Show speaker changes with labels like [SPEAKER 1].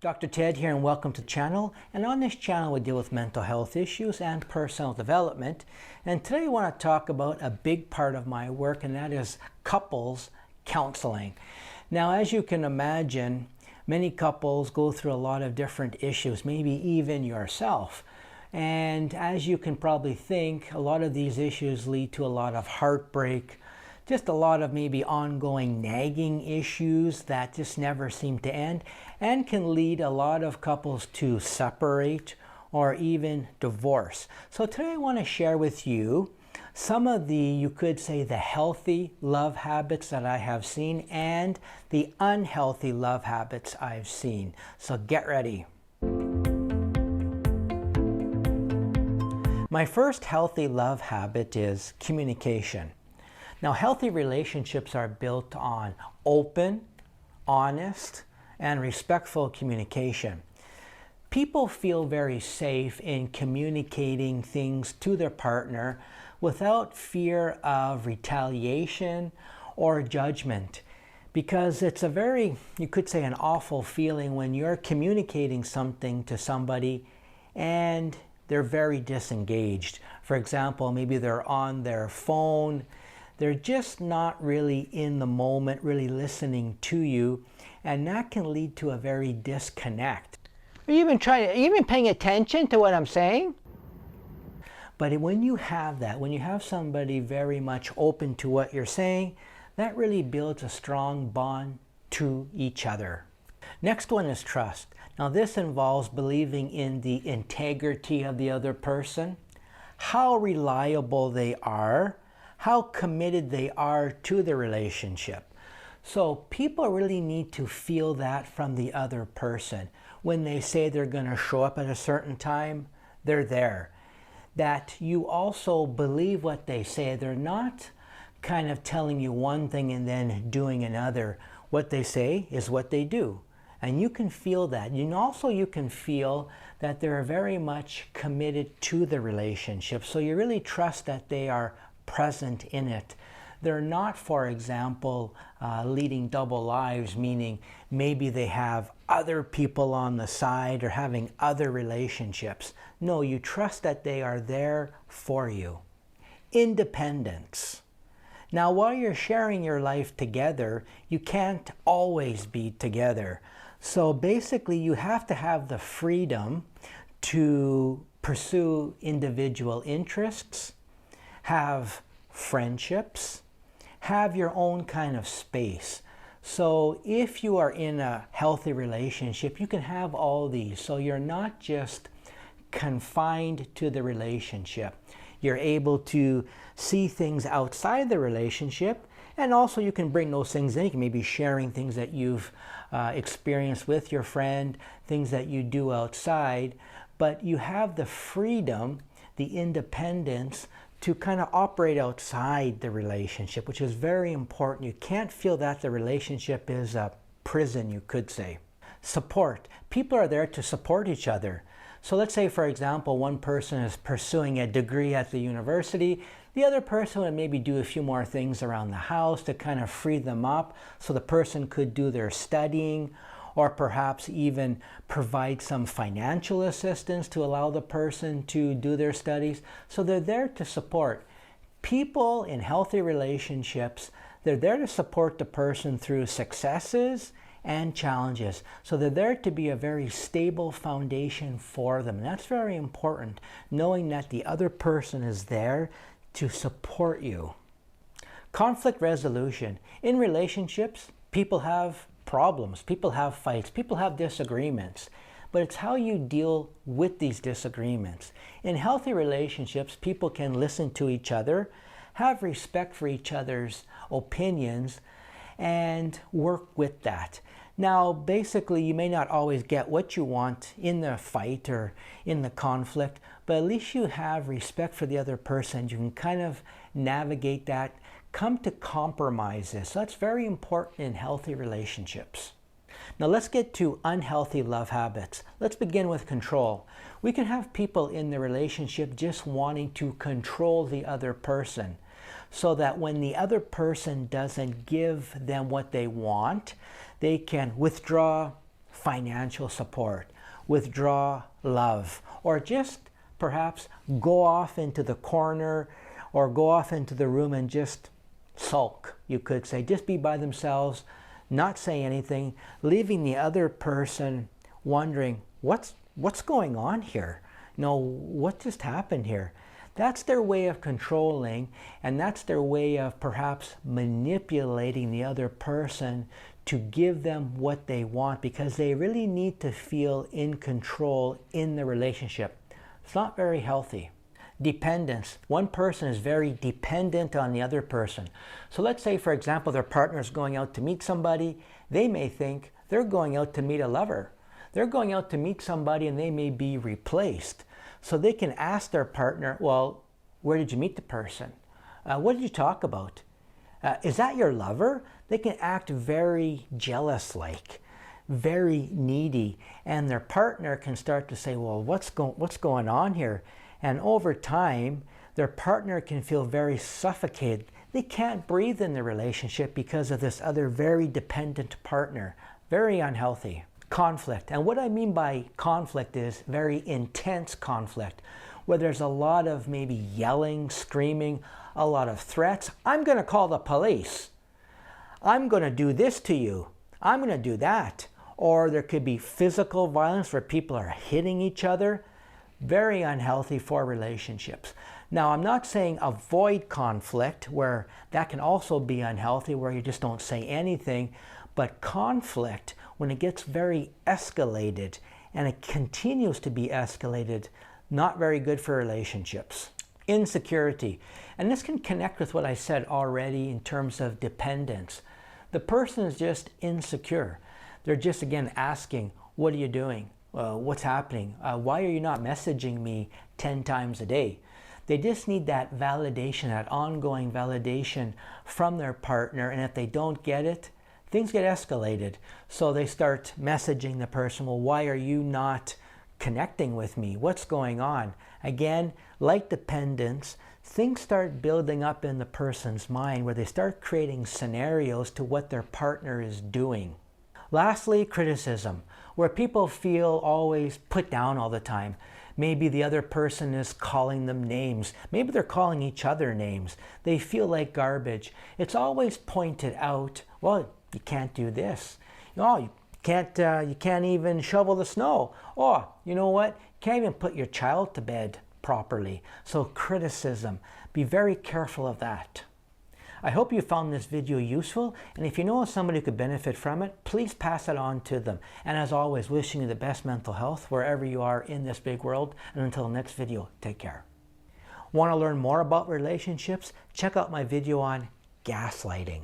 [SPEAKER 1] Dr. Ted here, and welcome to the channel. And on this channel we deal with mental health issues and personal development. And today I want to talk about a big part of my work, and that is couples counseling. Now, as you can imagine, many couples go through a lot of different issues, maybe even yourself. And as you can probably think, a lot of these issues lead to a lot of heartbreak, just a lot of maybe ongoing nagging issues that just never seem to end, and can lead a lot of couples to separate or even divorce. So today I want to share with you some of the, you could say, the healthy love habits that I have seen and the unhealthy love habits I've seen. So get ready. My first healthy love habit is communication. Now, healthy relationships are built on open, honest, and respectful communication. People feel very safe in communicating things to their partner without fear of retaliation or judgment, because it's a very, you could say, an awful feeling when you're communicating something to somebody and they're very disengaged. For example, maybe they're on their phone, they're just not really in the moment, really listening to you, and that can lead to a very disconnect. Are you even paying attention to what I'm saying? But when you have that, when you have somebody very much open to what you're saying, that really builds a strong bond to each other. Next one is trust. Now, this involves believing in the integrity of the other person, how reliable they are, how committed they are to the relationship. So people really need to feel that from the other person. When they say they're going to show up at a certain time, they're there. That you also believe what they say. They're not kind of telling you one thing and then doing another. What they say is what they do. And you can feel that. You can feel that they're very much committed to the relationship. So you really trust that they are present in it. They're not, for example, leading double lives, meaning maybe they have other people on the side or having other relationships. No, you trust that they are there for you. Independence. Now, while you're sharing your life together, you can't always be together. So basically, you have to have the freedom to pursue individual interests, have friendships, have your own kind of space. So if you are in a healthy relationship, you can have all these. So you're not just confined to the relationship. You're able to see things outside the relationship, and also you can bring those things in. You can maybe sharing things that you've experienced with your friend, things that you do outside, but you have the freedom, the independence to kind of operate outside the relationship, which is very important. You can't feel that the relationship is a prison, you could say. Support. People are there to support each other. So let's say, for example, one person is pursuing a degree at the university. The other person would maybe do a few more things around the house to kind of free them up so the person could do their studying, or perhaps even provide some financial assistance to allow the person to do their studies. So they're there to support. People in healthy relationships, they're there to support the person through successes and challenges. So they're there to be a very stable foundation for them. And that's very important, knowing that the other person is there to support you. Conflict resolution. In relationships, people have problems, people have fights, people have disagreements, but it's how you deal with these disagreements. In healthy relationships, people can listen to each other, have respect for each other's opinions, and work with that. Now, basically, you may not always get what you want in the fight or in the conflict, but at least you have respect for the other person. You can kind of navigate that, come to compromises. So that's very important in healthy relationships. Now let's get to unhealthy love habits. Let's begin with control. We can have people in the relationship just wanting to control the other person, so that when the other person doesn't give them what they want, they can withdraw, financial support, withdraw love, or just perhaps go off into the corner or go off into the room and just sulk, you could say. Just be by themselves, not say anything, leaving the other person wondering, what's going on here? What just happened here? That's their way of controlling, and that's their way of perhaps manipulating the other person to give them what they want, because they really need to feel in control in the relationship. It's not very healthy. Dependence. One person is very dependent on the other person. So let's say, for example, their partner is going out to meet somebody. They may think they're going out to meet a lover. They're going out to meet somebody and they may be replaced. So they can ask their partner, well, where did you meet the person? What did you talk about? Is that your lover? They can act very jealous-like, very needy, and their partner can start to say, well, what's going on here? And over time, their partner can feel very suffocated. They can't breathe in the relationship because of this other very dependent partner. Very unhealthy. Conflict. And what I mean by conflict is very intense conflict, where there's a lot of maybe yelling, screaming, a lot of threats. I'm going to call the police. I'm going to do this to you. I'm going to do that. Or there could be physical violence where people are hitting each other. Very unhealthy for relationships. Now, I'm not saying avoid conflict, where that can also be unhealthy, where you just don't say anything. But conflict, when it gets very escalated and it continues to be escalated, not very good for relationships. Insecurity. And this can connect with what I said already in terms of dependence. The person is just insecure. They're just, again, asking, what are you doing? What's happening? Why are you not messaging me 10 times a day? They just need that validation, that ongoing validation from their partner. And if they don't get it, things get escalated. So they start messaging the person, well, why are you not connecting with me? What's going on? Again, like dependence, things start building up in the person's mind where they start creating scenarios to what their partner is doing. Lastly, criticism, where people feel always put down all the time. Maybe the other person is calling them names. Maybe they're calling each other names. They feel like garbage. It's always pointed out, well, you can't do this. You can't even shovel the snow. Oh, you know what? You can't even put your child to bed properly. So criticism, be very careful of that. I hope you found this video useful, and if you know somebody who could benefit from it, please pass it on to them. And as always, wishing you the best mental health wherever you are in this big world. And until the next video, take care. Want to learn more about relationships? Check out my video on gaslighting.